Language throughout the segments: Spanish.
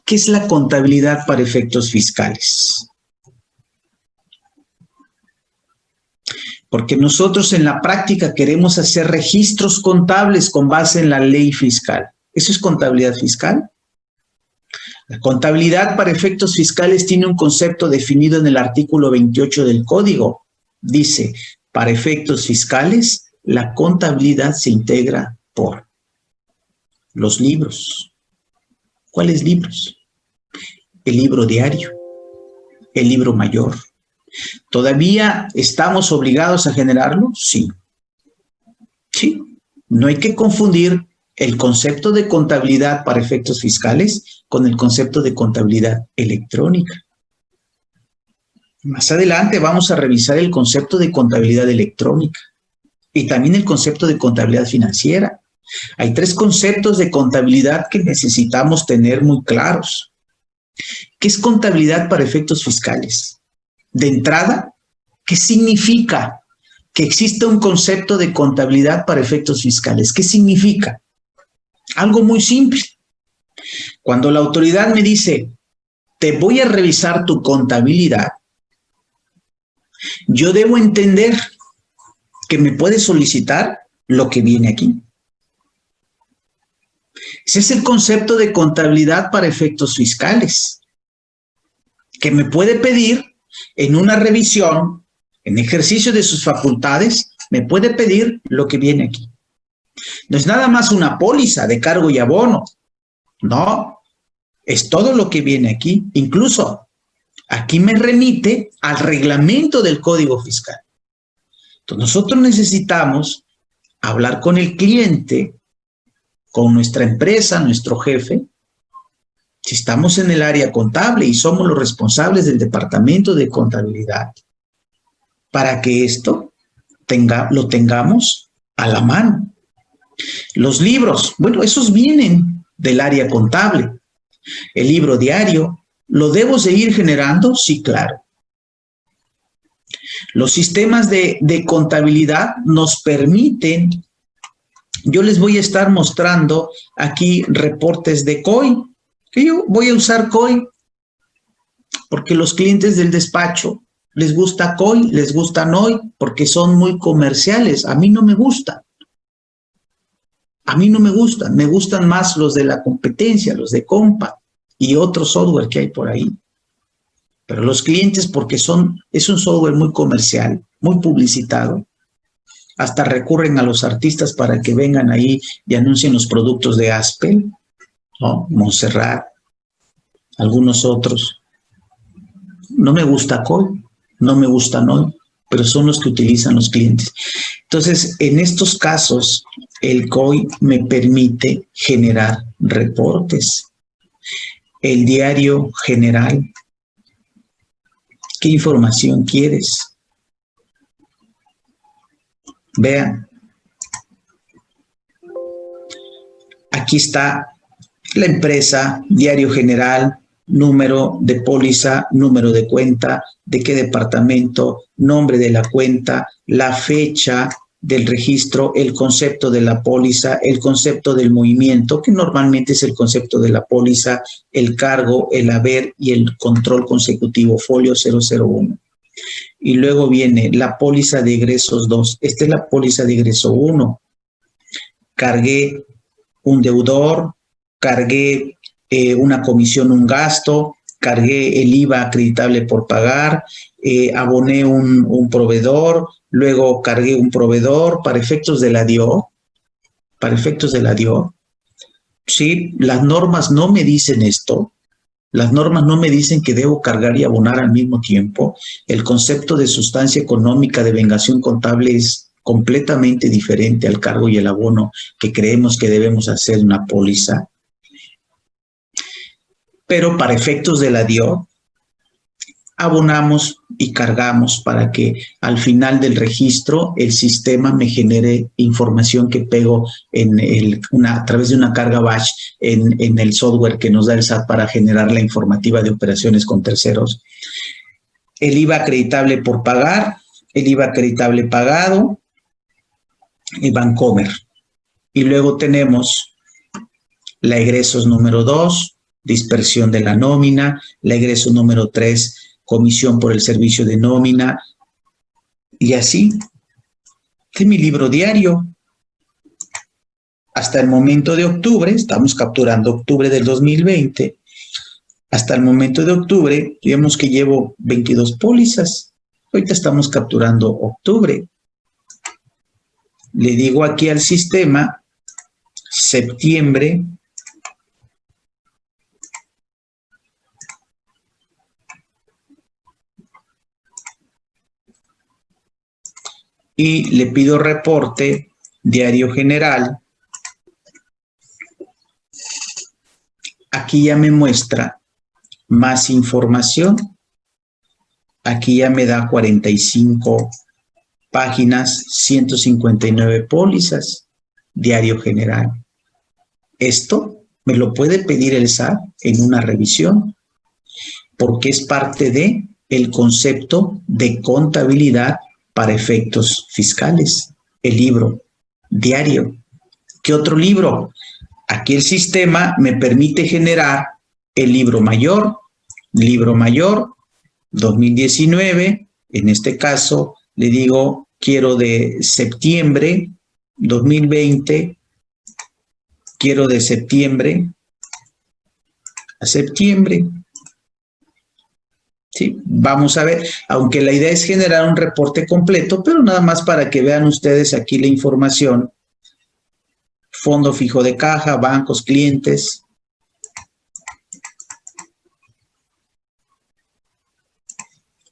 ¿Qué es la contabilidad para efectos fiscales? Porque nosotros en la práctica queremos hacer registros contables con base en la ley fiscal. ¿Eso es contabilidad fiscal? La contabilidad para efectos fiscales tiene un concepto definido en el artículo 28 del Código. Dice, para efectos fiscales, la contabilidad se integra por los libros. ¿Cuáles libros? El libro diario, el libro mayor. ¿Todavía estamos obligados a generarlo? Sí. Sí. No hay que confundir el concepto de contabilidad para efectos fiscales con el concepto de contabilidad electrónica. Más adelante vamos a revisar el concepto de contabilidad electrónica y también el concepto de contabilidad financiera. Hay 3 conceptos de contabilidad que necesitamos tener muy claros. ¿Qué es contabilidad para efectos fiscales? De entrada, ¿qué significa que exista un concepto de contabilidad para efectos fiscales? ¿Qué significa? Algo muy simple. Cuando la autoridad me dice, te voy a revisar tu contabilidad, yo debo entender que me puede solicitar lo que viene aquí. Ese es el concepto de contabilidad para efectos fiscales, que me puede pedir en una revisión, en ejercicio de sus facultades, me puede pedir lo que viene aquí. No es nada más una póliza de cargo y abono, no, es todo lo que viene aquí. Incluso aquí me remite al reglamento del Código Fiscal. Entonces nosotros necesitamos hablar con el cliente, con nuestra empresa, nuestro jefe, si estamos en el área contable y somos los responsables del departamento de contabilidad, para que esto lo tengamos a la mano. Los libros, bueno, esos vienen del área contable. El libro diario, ¿lo debo seguir generando? Sí, claro. Los sistemas de contabilidad nos permiten, yo les voy a estar mostrando aquí reportes de COI, que yo voy a usar COI porque los clientes del despacho les gusta COI, les gusta NOI, porque son muy comerciales. A mí no me gustan. A mí no me gustan. Me gustan más los de la competencia, los de Compa y otro software que hay por ahí. Pero los clientes, porque es un software muy comercial, muy publicitado, hasta recurren a los artistas para que vengan ahí y anuncien los productos de Aspel, ¿no? Montserrat, algunos otros. No me gusta COI, no me gusta NOI, pero son los que utilizan los clientes. Entonces, en estos casos, el COI me permite generar reportes. El diario general. ¿Qué información quieres? Vean. Aquí está la empresa, diario general, número de póliza, número de cuenta, de qué departamento, nombre de la cuenta, la fecha del registro, el concepto de la póliza, el concepto del movimiento, que normalmente es el concepto de la póliza, el cargo, el haber y el control consecutivo, folio 001. Y luego viene la póliza de egresos 2. Esta es la póliza de egreso 1. Cargué un deudor, cargué una comisión, un gasto, cargué el IVA acreditable por pagar, aboné un proveedor, luego cargué un proveedor para efectos de la DIO. Para efectos de la DIO. Sí, las normas no me dicen esto. Las normas no me dicen que debo cargar y abonar al mismo tiempo. El concepto de sustancia económica de vengación contable es completamente diferente al cargo y el abono que creemos que debemos hacer en una póliza. Pero para efectos de la DIO, abonamos y cargamos para que al final del registro el sistema me genere información que pego a través de una carga batch en el software que nos da el SAT para generar la informativa de operaciones con terceros. El IVA acreditable por pagar, el IVA acreditable pagado, y Bancomer. Y luego tenemos la egresos número 2, dispersión de la nómina, la egreso número 3, comisión por el servicio de nómina, y así. Este es mi libro diario. Hasta el momento de octubre, estamos capturando octubre del 2020, hasta el momento de octubre, digamos que llevo 22 pólizas. Ahorita estamos capturando octubre. Le digo aquí al sistema, septiembre, y le pido reporte, diario general. Aquí ya me muestra más información. Aquí ya me da 45 páginas, 159 pólizas, diario general. Esto me lo puede pedir el SAT en una revisión, porque es parte de el concepto de contabilidad para efectos fiscales. El libro diario. ¿Qué otro libro? Aquí el sistema me permite generar el libro mayor 2019, en este caso le digo, quiero de septiembre 2020, quiero de septiembre a septiembre. Sí, vamos a ver, aunque la idea es generar un reporte completo, pero nada más para que vean ustedes aquí la información. Fondo fijo de caja, bancos, clientes.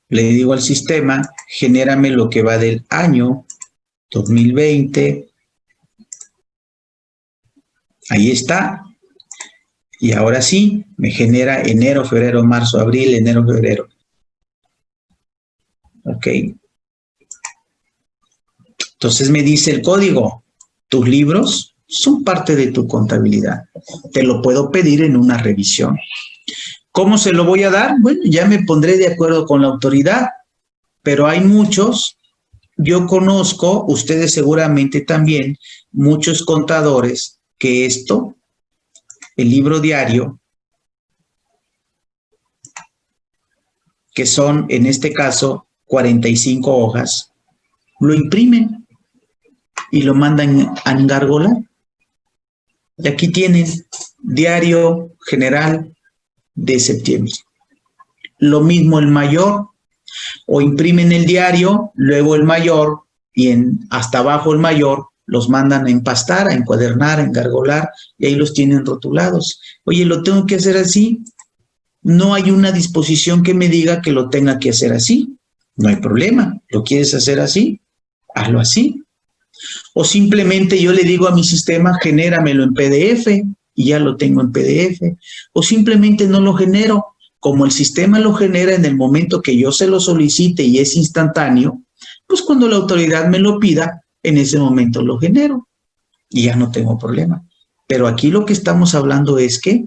Le digo al sistema, genérame lo que va del año 2020. Ahí está. Y ahora sí, me genera enero, febrero, marzo, abril, enero, febrero. Ok. Entonces me dice el código, tus libros son parte de tu contabilidad. Te lo puedo pedir en una revisión. ¿Cómo se lo voy a dar? Bueno, ya me pondré de acuerdo con la autoridad, pero hay muchos, yo conozco, ustedes seguramente también, muchos contadores que esto, el libro diario, que son en este caso 45 hojas, lo imprimen y lo mandan a engargolar. Y aquí tienen diario general de septiembre. Lo mismo el mayor, o imprimen el diario, luego el mayor, y hasta abajo el mayor, los mandan a empastar, a encuadernar, a engargolar, y ahí los tienen rotulados. Oye, ¿lo tengo que hacer así? No hay una disposición que me diga que lo tenga que hacer así. No hay problema. ¿Lo quieres hacer así? Hazlo así. O simplemente yo le digo a mi sistema, genéramelo en PDF, y ya lo tengo en PDF. O simplemente no lo genero. Como el sistema lo genera en el momento que yo se lo solicite y es instantáneo, pues cuando la autoridad me lo pida, en ese momento lo genero y ya no tengo problema. Pero aquí lo que estamos hablando es que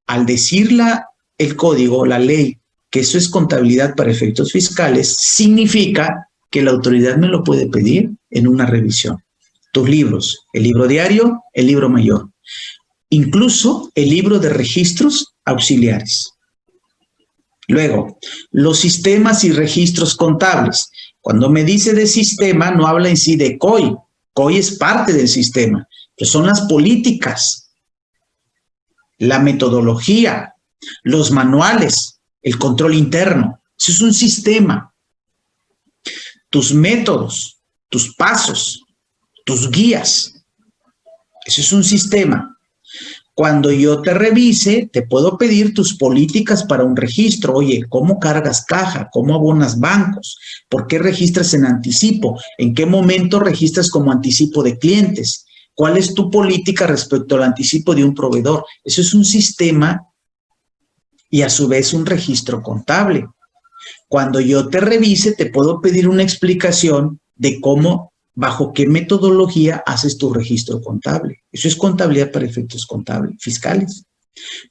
al decir el código, la ley, que eso es contabilidad para efectos fiscales, significa que la autoridad me lo puede pedir en una revisión. Tus libros, el libro diario, el libro mayor, incluso el libro de registros auxiliares. Luego, los sistemas y registros contables. Cuando me dice de sistema, no habla en sí de COI. COI es parte del sistema, que son las políticas, la metodología, los manuales, el control interno. Eso es un sistema. Tus métodos, tus pasos, tus guías. Eso es un sistema. Cuando yo te revise, te puedo pedir tus políticas para un registro. Oye, ¿cómo cargas caja? ¿Cómo abonas bancos? ¿Por qué registras en anticipo? ¿En qué momento registras como anticipo de clientes? ¿Cuál es tu política respecto al anticipo de un proveedor? Eso es un sistema y a su vez un registro contable. Cuando yo te revise, te puedo pedir una explicación de cómo, bajo qué metodología haces tu registro contable. Eso es contabilidad para efectos contables, fiscales.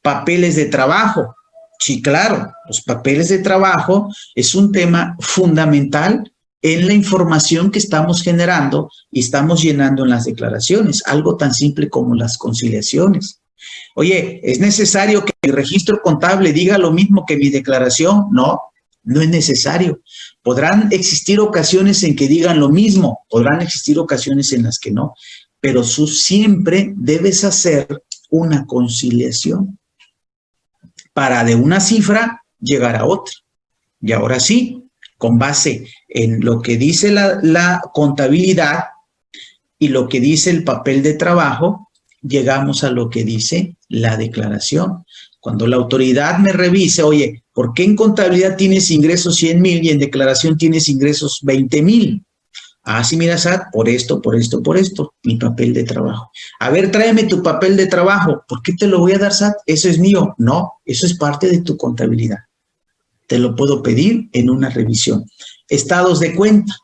Papeles de trabajo. Sí, claro, los papeles de trabajo es un tema fundamental en la información que estamos generando y estamos llenando en las declaraciones. Algo tan simple como las conciliaciones. Oye, ¿es necesario que mi registro contable diga lo mismo que mi declaración? No, no es necesario. Podrán existir ocasiones en que digan lo mismo, podrán existir ocasiones en las que no, pero siempre debes hacer una conciliación para de una cifra llegar a otra. Y ahora sí, con base en lo que dice la contabilidad y lo que dice el papel de trabajo, llegamos a lo que dice la declaración. Cuando la autoridad me revise, oye, ¿por qué en contabilidad tienes ingresos 100,000 y en declaración tienes ingresos 20,000? Ah, sí, mira, SAT, por esto, mi papel de trabajo. A ver, tráeme tu papel de trabajo. ¿Por qué te lo voy a dar, SAT? Eso es mío. No, eso es parte de tu contabilidad. Te lo puedo pedir en una revisión. Estados de cuenta.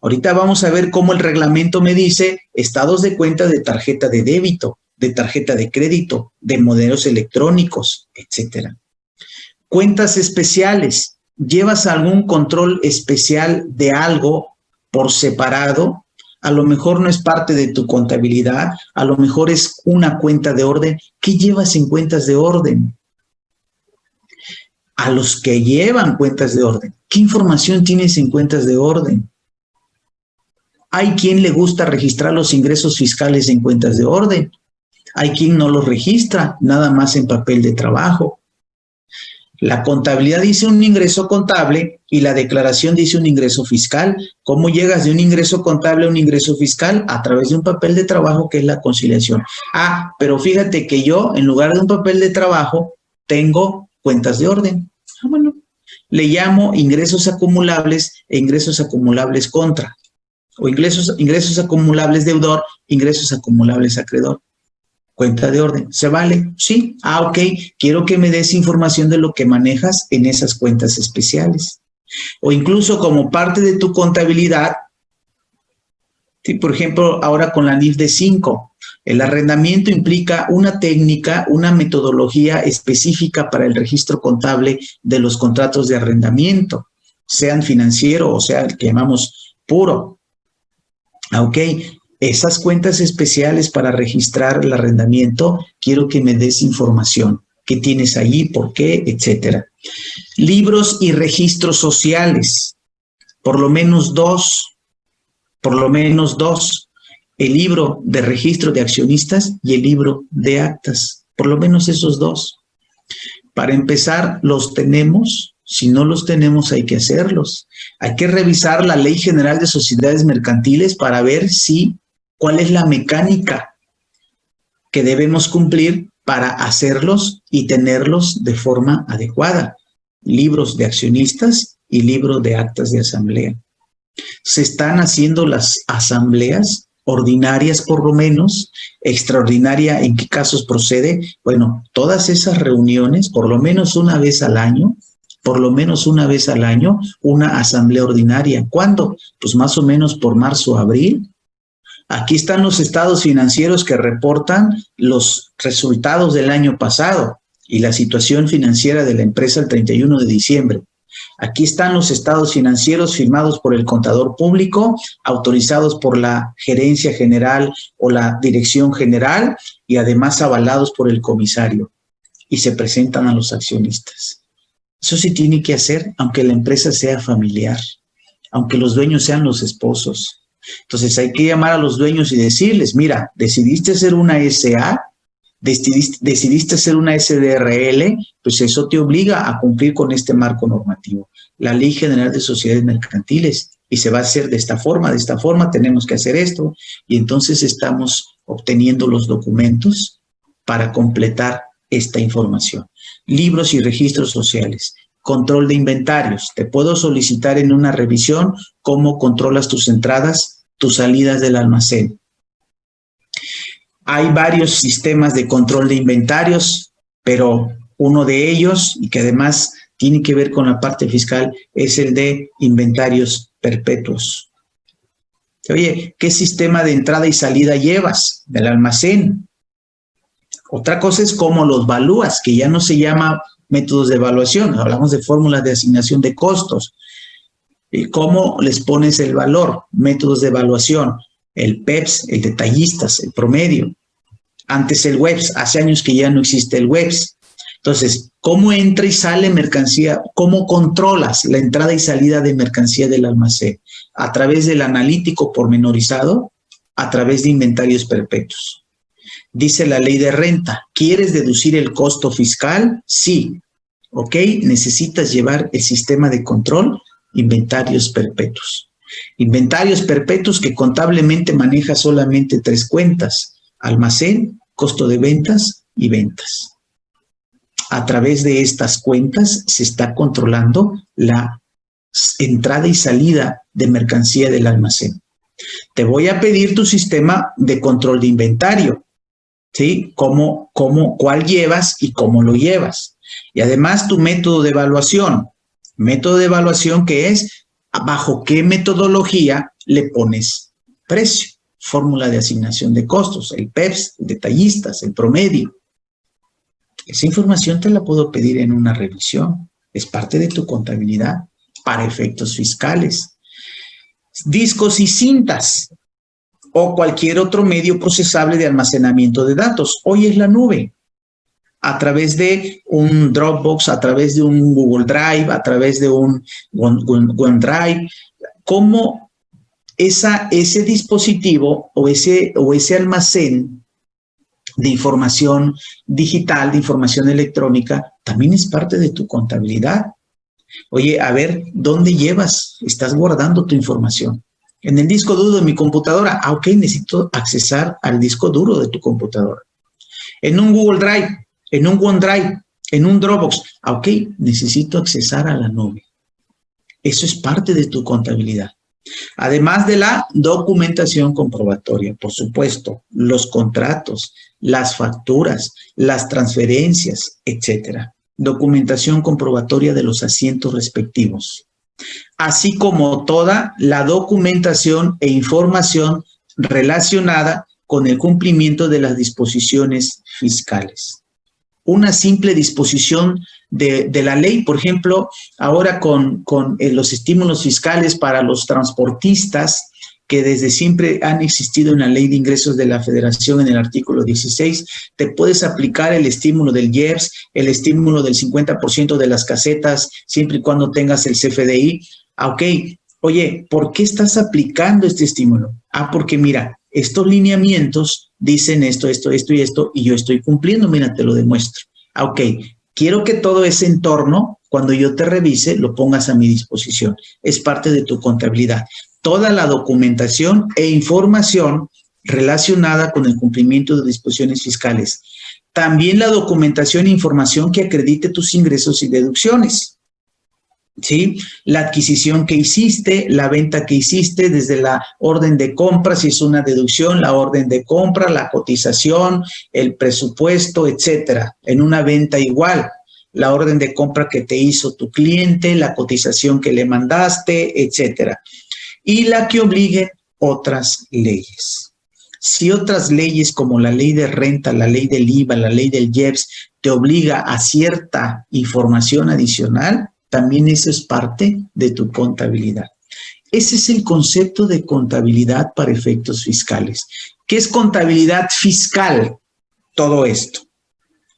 Ahorita vamos a ver cómo el reglamento me dice estados de cuenta de tarjeta de débito, de tarjeta de crédito, de modelos electrónicos, etcétera. Cuentas especiales. ¿Llevas algún control especial de algo por separado? A lo mejor no es parte de tu contabilidad, a lo mejor es una cuenta de orden. ¿Qué llevas en cuentas de orden? A los que llevan cuentas de orden, ¿qué información tienes en cuentas de orden? Hay quien le gusta registrar los ingresos fiscales en cuentas de orden. Hay quien no los registra, nada más en papel de trabajo. La contabilidad dice un ingreso contable y la declaración dice un ingreso fiscal. ¿Cómo llegas de un ingreso contable a un ingreso fiscal? A través de un papel de trabajo que es la conciliación. Ah, pero fíjate que yo, en lugar de un papel de trabajo, tengo cuentas de orden. Ah, bueno, le llamo ingresos acumulables e ingresos acumulables contra. O ingresos acumulables deudor, ingresos acumulables acreedor. Cuenta de orden. ¿Se vale? Sí. Ah, ok. Quiero que me des información de lo que manejas en esas cuentas especiales. O incluso como parte de tu contabilidad, ¿sí? Por ejemplo, ahora con la NIF de 5, el arrendamiento implica una técnica, una metodología específica para el registro contable de los contratos de arrendamiento, sean financiero o sea el que llamamos puro. Ok, esas cuentas especiales para registrar el arrendamiento, quiero que me des información. ¿Qué tienes allí? ¿Por qué? Etcétera. Libros y registros sociales, por lo menos dos. El libro de registro de accionistas y el libro de actas, por lo menos esos dos. Para empezar, ¿los tenemos? Si no los tenemos, hay que hacerlos. Hay que revisar la Ley General de Sociedades Mercantiles para ver cuál es la mecánica que debemos cumplir para hacerlos y tenerlos de forma adecuada. Libros de accionistas y libro de actas de asamblea. Se están haciendo las asambleas ordinarias por lo menos, extraordinaria, ¿en qué casos procede? Bueno, todas esas reuniones, por lo menos una vez al año, una asamblea ordinaria. ¿Cuándo? Pues más o menos por marzo o abril. Aquí están los estados financieros que reportan los resultados del año pasado y la situación financiera de la empresa el 31 de diciembre. Aquí están los estados financieros firmados por el contador público, autorizados por la gerencia general o la dirección general y además avalados por el comisario y se presentan a los accionistas. Eso sí tiene que hacer, aunque la empresa sea familiar, aunque los dueños sean los esposos. Entonces hay que llamar a los dueños y decirles, mira, decidiste hacer una SA, decidiste hacer una SDRL, pues eso te obliga a cumplir con este marco normativo, la Ley General de Sociedades Mercantiles, y se va a hacer de esta forma, tenemos que hacer esto, y entonces estamos obteniendo los documentos para completar esta información. Libros y registros sociales. Control de inventarios. Te puedo solicitar en una revisión cómo controlas tus entradas, tus salidas del almacén. Hay varios sistemas de control de inventarios, pero uno de ellos, y que además tiene que ver con la parte fiscal, es el de inventarios perpetuos. Oye, ¿qué sistema de entrada y salida llevas del almacén? Otra cosa es cómo los valúas, que ya no se llama métodos de evaluación, hablamos de fórmulas de asignación de costos. ¿Y cómo les pones el valor? Métodos de evaluación, el PEPS, el detallistas, el promedio. Antes el WEBS, hace años que ya no existe el WEBS. Entonces, ¿cómo entra y sale mercancía? ¿Cómo controlas la entrada y salida de mercancía del almacén? A través del analítico pormenorizado, a través de inventarios perpetuos. Dice la ley de renta, ¿quieres deducir el costo fiscal? Sí. ¿Ok? Necesitas llevar el sistema de control, inventarios perpetuos. Inventarios perpetuos que contablemente maneja solamente 3 cuentas: almacén, costo de ventas y ventas. A través de estas cuentas se está controlando la entrada y salida de mercancía del almacén. Te voy a pedir tu sistema de control de inventario, ¿sí? Cuál llevas y cómo lo llevas. Y además tu método de evaluación. Método de evaluación que es bajo qué metodología le pones precio. Fórmula de asignación de costos, el PEPS, el detallistas, el promedio. Esa información te la puedo pedir en una revisión. Es parte de tu contabilidad para efectos fiscales. Discos y cintas o cualquier otro medio procesable de almacenamiento de datos. Hoy es la nube. A través de un Dropbox, a través de un Google Drive, a través de un OneDrive. ¿Cómo ese dispositivo o ese almacén de información digital, de información electrónica, también es parte de tu contabilidad? Oye, a ver, ¿dónde estás guardando tu información? En el disco duro de mi computadora. Ah, ok, necesito accesar al disco duro de tu computadora. En un Google Drive, en un OneDrive, en un Dropbox. Ah, ok, necesito accesar a la nube. Eso es parte de tu contabilidad. Además de la documentación comprobatoria, por supuesto, los contratos, las facturas, las transferencias, etcétera. Documentación comprobatoria de los asientos respectivos, así como toda la documentación e información relacionada con el cumplimiento de las disposiciones fiscales. Una simple disposición de la ley, por ejemplo, ahora con los estímulos fiscales para los transportistas, que desde siempre han existido en la Ley de Ingresos de la Federación en el artículo 16, te puedes aplicar el estímulo del IEPS, el estímulo del 50% de las casetas, siempre y cuando tengas el CFDI. Ah, ok, oye, ¿por qué estás aplicando este estímulo? Ah, porque mira, estos lineamientos dicen esto, esto, esto y esto, y yo estoy cumpliendo, mira, te lo demuestro. Ah, ok, quiero que todo ese entorno, cuando yo te revise, lo pongas a mi disposición. Es parte de tu contabilidad. Toda la documentación e información relacionada con el cumplimiento de disposiciones fiscales. También la documentación e información que acredite tus ingresos y deducciones. ¿Sí? La adquisición que hiciste, la venta que hiciste, desde la orden de compra, si es una deducción, la orden de compra, la cotización, el presupuesto, etcétera. En una venta igual, la orden de compra que te hizo tu cliente, la cotización que le mandaste, etcétera. Y la que obliguen otras leyes. Si otras leyes como la ley de renta, la ley del IVA, la ley del IEPS, te obliga a cierta información adicional, también eso es parte de tu contabilidad. Ese es el concepto de contabilidad para efectos fiscales. ¿Qué es contabilidad fiscal? Todo esto.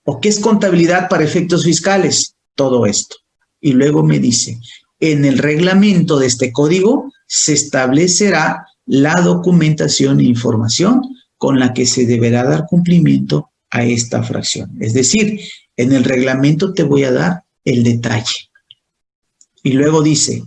¿O qué es contabilidad para efectos fiscales? Todo esto. Y luego me dice, en el reglamento de este código se establecerá la documentación e información con la que se deberá dar cumplimiento a esta fracción. Es decir, en el reglamento te voy a dar el detalle. Y luego dice,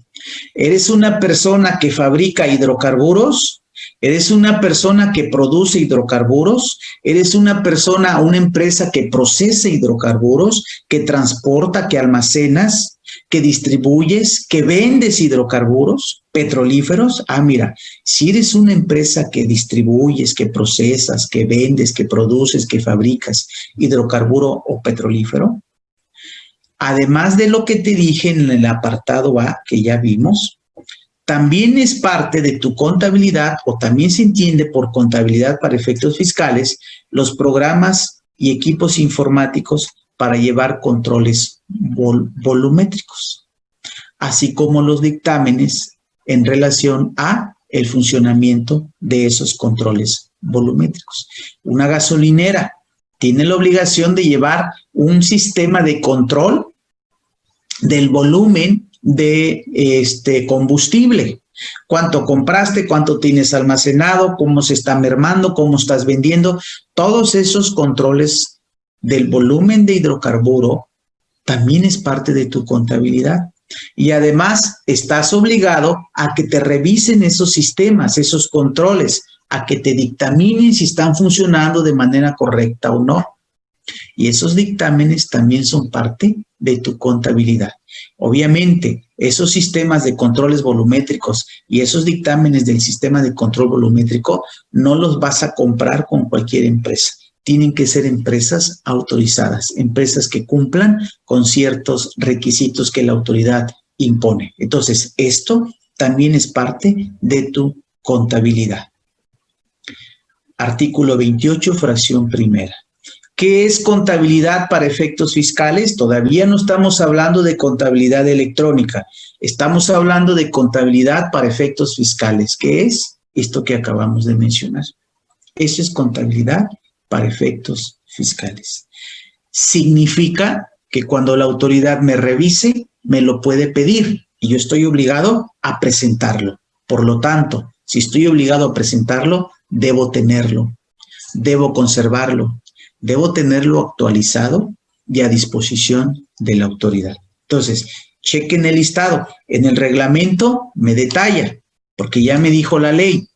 ¿eres una persona que fabrica hidrocarburos? ¿Eres una persona que produce hidrocarburos? ¿Eres una persona, una empresa que procesa hidrocarburos, que transporta, que almacenas, que distribuyes, que vendes hidrocarburos petrolíferos? Ah, mira, si eres una empresa que distribuyes, que procesas, que vendes, que produces, que fabricas hidrocarburo o petrolífero, además de lo que te dije en el apartado A, que ya vimos, también es parte de tu contabilidad, o también se entiende por contabilidad para efectos fiscales, los programas y equipos informáticos para llevar controles volumétricos, así como los dictámenes en relación a el funcionamiento de esos controles volumétricos. Una gasolinera tiene la obligación de llevar un sistema de control del volumen de combustible. Cuánto compraste, cuánto tienes almacenado, cómo se está mermando, cómo estás vendiendo. Todos esos controles del volumen de hidrocarburo también es parte de tu contabilidad. Y además estás obligado a que te revisen esos sistemas, esos controles, a que te dictaminen si están funcionando de manera correcta o no. Y esos dictámenes también son parte de tu contabilidad. Obviamente, esos sistemas de controles volumétricos y esos dictámenes del sistema de control volumétrico no los vas a comprar con cualquier empresa. Tienen que ser empresas autorizadas, empresas que cumplan con ciertos requisitos que la autoridad impone. Entonces, esto también es parte de tu contabilidad. Artículo 28, fracción primera. ¿Qué es contabilidad para efectos fiscales? Todavía no estamos hablando de contabilidad electrónica. Estamos hablando de contabilidad para efectos fiscales. ¿Qué es? Esto que acabamos de mencionar. Eso es contabilidad para efectos fiscales. Significa que cuando la autoridad me revise, me lo puede pedir y yo estoy obligado a presentarlo. Por lo tanto, si estoy obligado a presentarlo, debo tenerlo, debo conservarlo, debo tenerlo actualizado y a disposición de la autoridad. Entonces, chequen el listado. En el reglamento me detalla, porque ya me dijo la ley.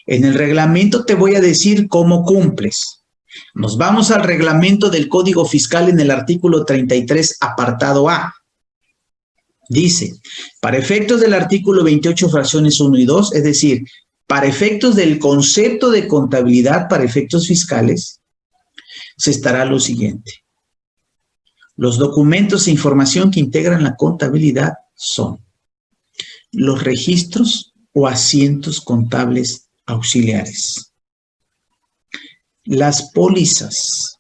En el reglamento te voy a decir cómo cumples. Nos vamos al reglamento del Código Fiscal en el artículo 33, apartado A. Dice, para efectos del artículo 28, fracciones 1 y 2, es decir, para efectos del concepto de contabilidad para efectos fiscales, se estará lo siguiente. Los documentos e información que integran la contabilidad son los registros o asientos contables auxiliares, las pólizas,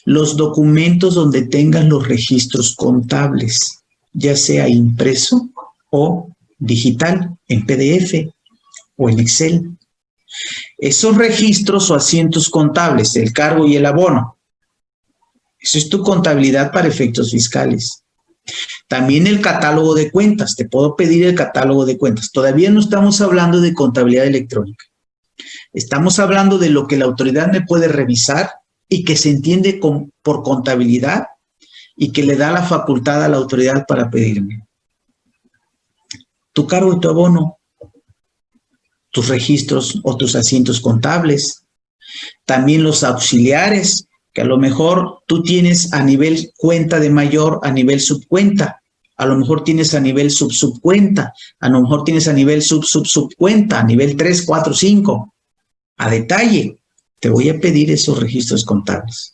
los documentos donde tengan los registros contables, ya sea impreso o digital, en PDF o en Excel. Esos registros o asientos contables, el cargo y el abono, eso es tu contabilidad para efectos fiscales. También el catálogo de cuentas, te puedo pedir el catálogo de cuentas. Todavía no estamos hablando de contabilidad electrónica. Estamos hablando de lo que la autoridad me puede revisar y que se entiende por contabilidad y que le da la facultad a la autoridad para pedirme. Tu cargo y tu abono, tus registros o tus asientos contables, también los auxiliares, que a lo mejor tú tienes a nivel cuenta de mayor, a nivel subcuenta, a lo mejor tienes a nivel subcuenta, a lo mejor tienes a nivel subcuenta, a nivel 3, 4, 5. A detalle, te voy a pedir esos registros contables,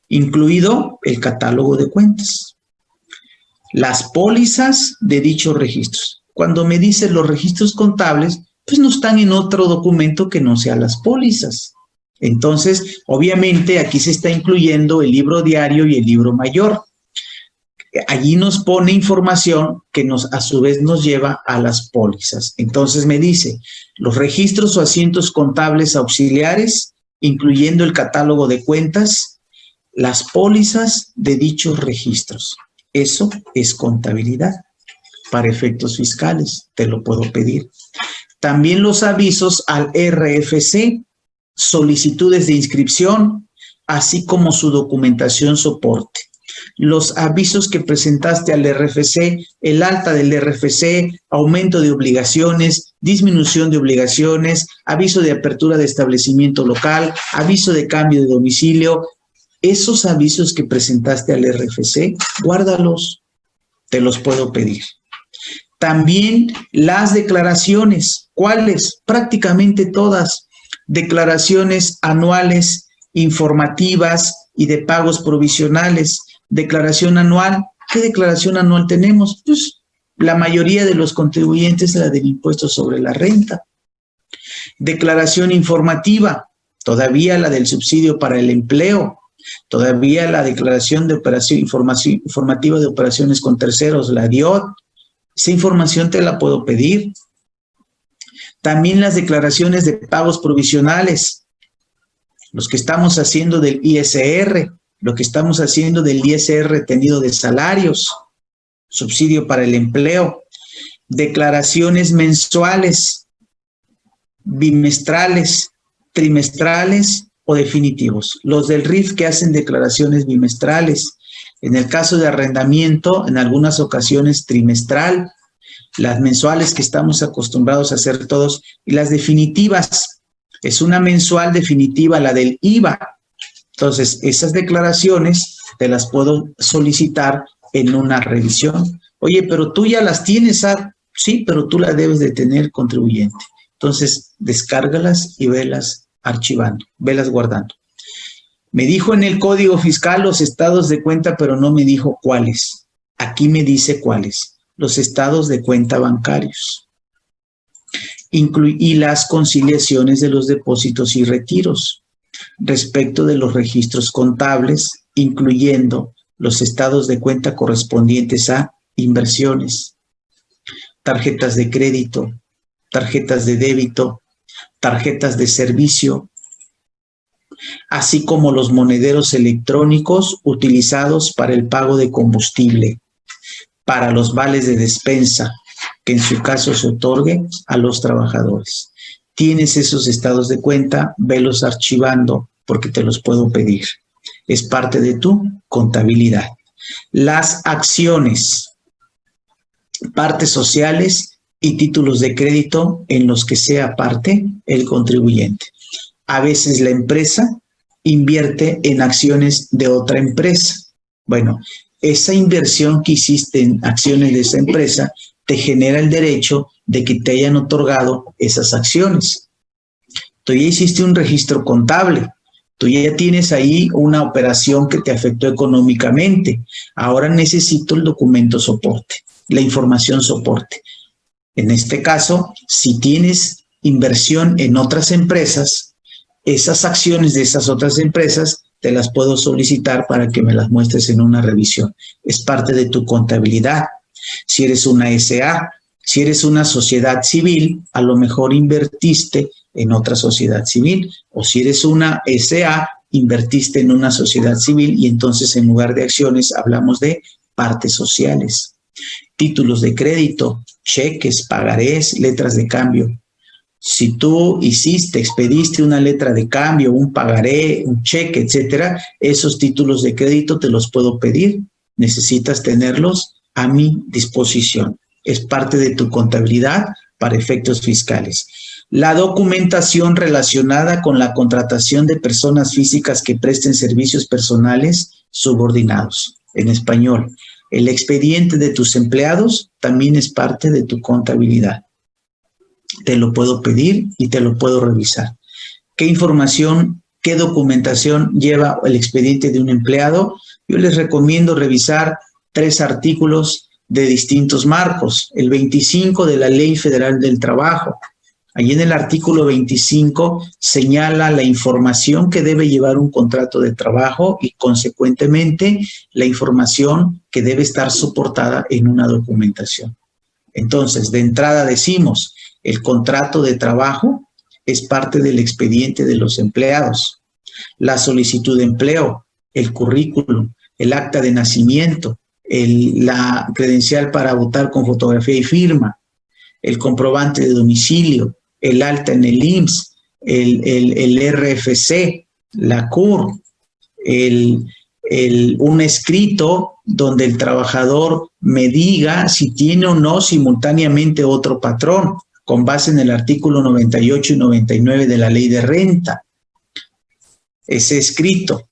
incluido el catálogo de cuentas, las pólizas de dichos registros. Cuando me dicen los registros contables, pues no están en otro documento que no sea las pólizas. Entonces, obviamente, aquí se está incluyendo el libro diario y el libro mayor. Allí nos pone información que a su vez nos lleva a las pólizas. Entonces me dice, los registros o asientos contables auxiliares, incluyendo el catálogo de cuentas, las pólizas de dichos registros. Eso es contabilidad para efectos fiscales, te lo puedo pedir. También los avisos al RFC, solicitudes de inscripción, así como su documentación soporte. Los avisos que presentaste al RFC, el alta del RFC, aumento de obligaciones, disminución de obligaciones, aviso de apertura de establecimiento local, aviso de cambio de domicilio. Esos avisos que presentaste al RFC, guárdalos, te los puedo pedir. También las declaraciones, ¿cuáles? Prácticamente todas. Declaraciones anuales, informativas y de pagos provisionales. Declaración anual. ¿Qué declaración anual tenemos? Pues la mayoría de los contribuyentes la del impuesto sobre la renta. Declaración informativa. Todavía la del subsidio para el empleo. Todavía la declaración de informativa de operaciones con terceros, la DIOT. Esa información te la puedo pedir. También las declaraciones de pagos provisionales, los que estamos haciendo del ISR, lo que estamos haciendo del ISR retenido de salarios, subsidio para el empleo, declaraciones mensuales, bimestrales, trimestrales o definitivos. Los del RIF que hacen declaraciones bimestrales, en el caso de arrendamiento, en algunas ocasiones trimestral, las mensuales que estamos acostumbrados a hacer todos, y las definitivas. Es una mensual definitiva, la del IVA. Entonces, esas declaraciones te las puedo solicitar en una revisión. Oye, pero tú ya las tienes, sí, pero tú las debes de tener, contribuyente. Entonces, descárgalas y velas archivando, velas guardando. Me dijo en el Código Fiscal los estados de cuenta, pero no me dijo cuáles. Aquí me dice cuáles. Los estados de cuenta bancarios. Y las conciliaciones de los depósitos y retiros respecto de los registros contables, incluyendo los estados de cuenta correspondientes a inversiones, tarjetas de crédito, tarjetas de débito, tarjetas de servicio, así como los monederos electrónicos utilizados para el pago de combustible, para los vales de despensa, que en su caso se otorgue a los trabajadores. Tienes esos estados de cuenta, velos archivando porque te los puedo pedir. Es parte de tu contabilidad. Las acciones, partes sociales y títulos de crédito en los que sea parte el contribuyente. A veces la empresa invierte en acciones de otra empresa. Bueno, esa inversión que hiciste en acciones de esa empresa te genera el derecho de que te hayan otorgado esas acciones. Tú ya hiciste un registro contable, tú ya tienes ahí una operación que te afectó económicamente. Ahora necesito el documento soporte, la información soporte. En este caso, si tienes inversión en otras empresas, esas acciones de esas otras empresas te las puedo solicitar para que me las muestres en una revisión. Es parte de tu contabilidad. Si eres una SA, si eres una sociedad civil, a lo mejor invertiste en otra sociedad civil, o si eres una SA, invertiste en una sociedad civil y entonces en lugar de acciones hablamos de partes sociales, títulos de crédito, cheques, pagarés, letras de cambio. Si tú expediste una letra de cambio, un pagaré, un cheque, etcétera, esos títulos de crédito te los puedo pedir. Necesitas tenerlos a mi disposición. Es parte de tu contabilidad para efectos fiscales. La documentación relacionada con la contratación de personas físicas que presten servicios personales subordinados. En español, el expediente de tus empleados también es parte de tu contabilidad. Te lo puedo pedir y te lo puedo revisar. ¿Qué información, qué documentación lleva el expediente de un empleado? Yo les recomiendo revisar 3 artículos de distintos marcos. El 25 de la Ley Federal del Trabajo. Allí en el artículo 25 señala la información que debe llevar un contrato de trabajo y consecuentemente la información que debe estar soportada en una documentación. Entonces, de entrada decimos, el contrato de trabajo es parte del expediente de los empleados. La solicitud de empleo, el currículum, el acta de nacimiento, la credencial para votar con fotografía y firma, el comprobante de domicilio, el alta en el IMSS, el RFC, la CUR, un escrito donde el trabajador me diga si tiene o no simultáneamente otro patrón, con base en el artículo 98 y 99 de la Ley de Renta. Ese escrito,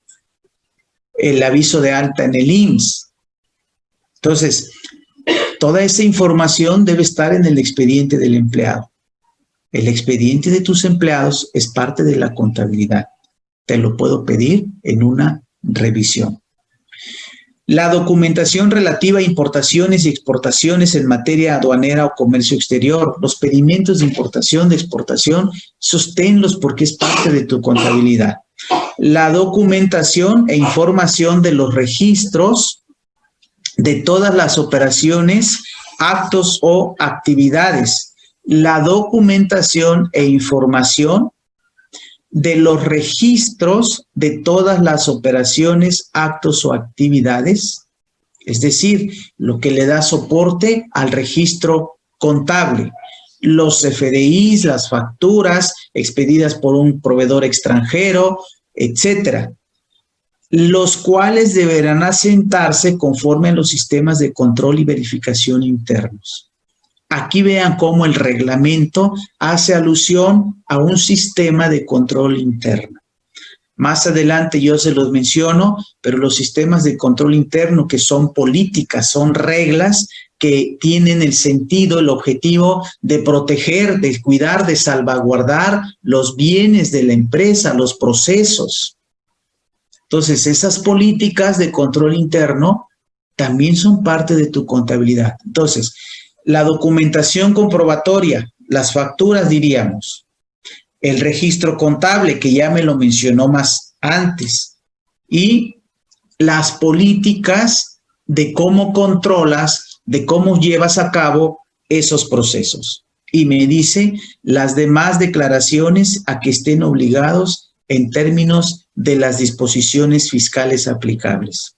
el aviso de alta en el IMSS. Entonces, toda esa información debe estar en el expediente del empleado. El expediente de tus empleados es parte de la contabilidad. Te lo puedo pedir en una revisión. La documentación relativa a importaciones y exportaciones en materia aduanera o comercio exterior, los pedimientos de importación, de exportación, sosténlos porque es parte de tu contabilidad. La documentación e información de los registros de todas las operaciones, actos o actividades. La documentación e información de los registros de todas las operaciones, actos o actividades, es decir, lo que le da soporte al registro contable, los FDIs, las facturas expedidas por un proveedor extranjero, etcétera, los cuales deberán asentarse conforme a los sistemas de control y verificación internos. Aquí vean cómo el reglamento hace alusión a un sistema de control interno. Más adelante yo se los menciono, pero los sistemas de control interno, que son políticas, son reglas que tienen el sentido, el objetivo de proteger, de cuidar, de salvaguardar los bienes de la empresa, los procesos. Entonces, esas políticas de control interno también son parte de tu contabilidad. Entonces, la documentación comprobatoria, las facturas diríamos, el registro contable, que ya me lo mencionó más antes, y las políticas de cómo controlas, de cómo llevas a cabo esos procesos. Y me dice las demás declaraciones a que estén obligados en términos de las disposiciones fiscales aplicables.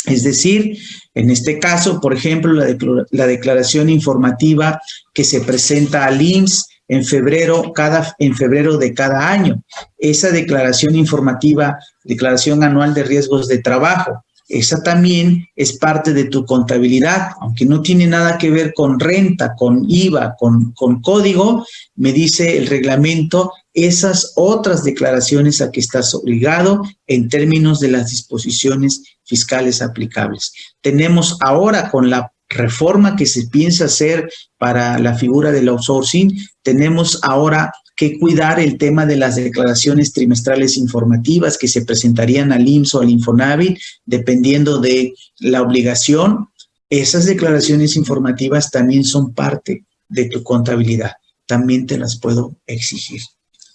Es decir, en este caso, por ejemplo, la declaración informativa que se presenta al IMSS en febrero de cada año. Esa declaración informativa, declaración anual de riesgos de trabajo, esa también es parte de tu contabilidad, aunque no tiene nada que ver con renta, con IVA, con código, me dice el reglamento, esas otras declaraciones a que estás obligado en términos de las disposiciones fiscales aplicables. Tenemos ahora, con la reforma que se piensa hacer para la figura del outsourcing, tenemos ahora que cuidar el tema de las declaraciones trimestrales informativas que se presentarían al IMSS o al Infonavit, dependiendo de la obligación. Esas declaraciones informativas también son parte de tu contabilidad, también te las puedo exigir.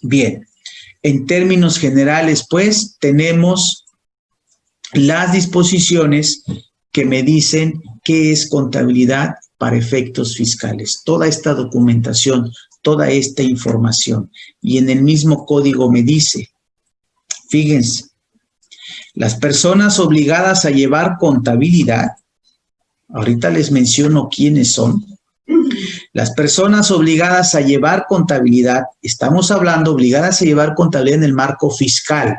Bien, en términos generales, pues, tenemos las disposiciones que me dicen qué es contabilidad para efectos fiscales. Toda esta documentación, toda esta información. Y en el mismo código me dice, fíjense, las personas obligadas a llevar contabilidad, ahorita les menciono quiénes son. Las personas obligadas a llevar contabilidad, estamos hablando obligadas a llevar contabilidad en el marco fiscal,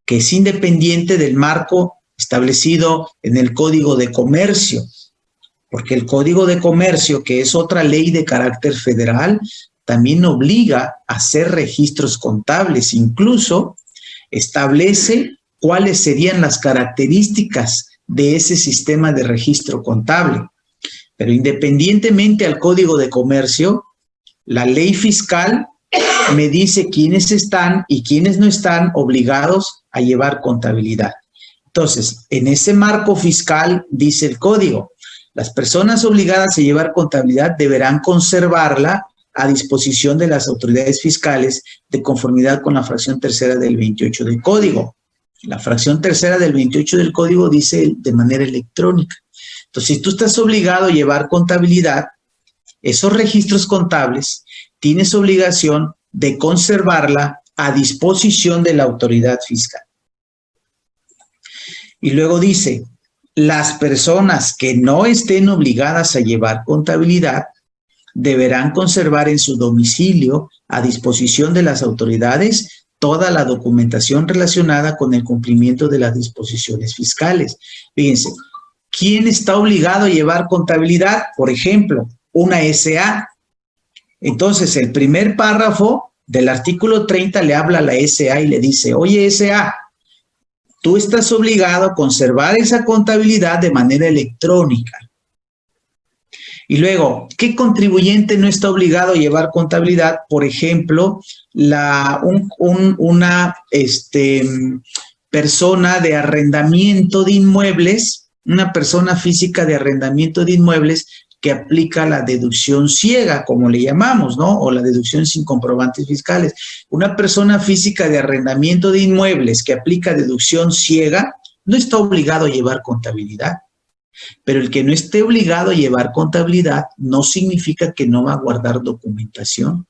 que es independiente del marco establecido en el Código de Comercio, porque el Código de Comercio, que es otra ley de carácter federal, también obliga a hacer registros contables, incluso establece cuáles serían las características de ese sistema de registro contable. Pero independientemente al Código de Comercio, la ley fiscal me dice quiénes están y quiénes no están obligados a llevar contabilidad. Entonces, en ese marco fiscal dice el código, las personas obligadas a llevar contabilidad deberán conservarla a disposición de las autoridades fiscales de conformidad con la fracción tercera del 28 del código. La fracción tercera del 28 del código dice de manera electrónica. Entonces, si tú estás obligado a llevar contabilidad, esos registros contables, tienes obligación de conservarla a disposición de la autoridad fiscal. Y luego dice, las personas que no estén obligadas a llevar contabilidad deberán conservar en su domicilio a disposición de las autoridades toda la documentación relacionada con el cumplimiento de las disposiciones fiscales. Fíjense, ¿quién está obligado a llevar contabilidad? Por ejemplo, una SA. Entonces, el primer párrafo del artículo 30 le habla a la SA y le dice, oye, SA, tú estás obligado a conservar esa contabilidad de manera electrónica. Y luego, ¿qué contribuyente no está obligado a llevar contabilidad? Por ejemplo, una persona de arrendamiento de inmuebles, una persona física de arrendamiento de inmuebles que aplica la deducción ciega, como le llamamos, ¿no? O la deducción sin comprobantes fiscales. Una persona física de arrendamiento de inmuebles que aplica deducción ciega no está obligado a llevar contabilidad. Pero el que no esté obligado a llevar contabilidad no significa que no va a guardar documentación.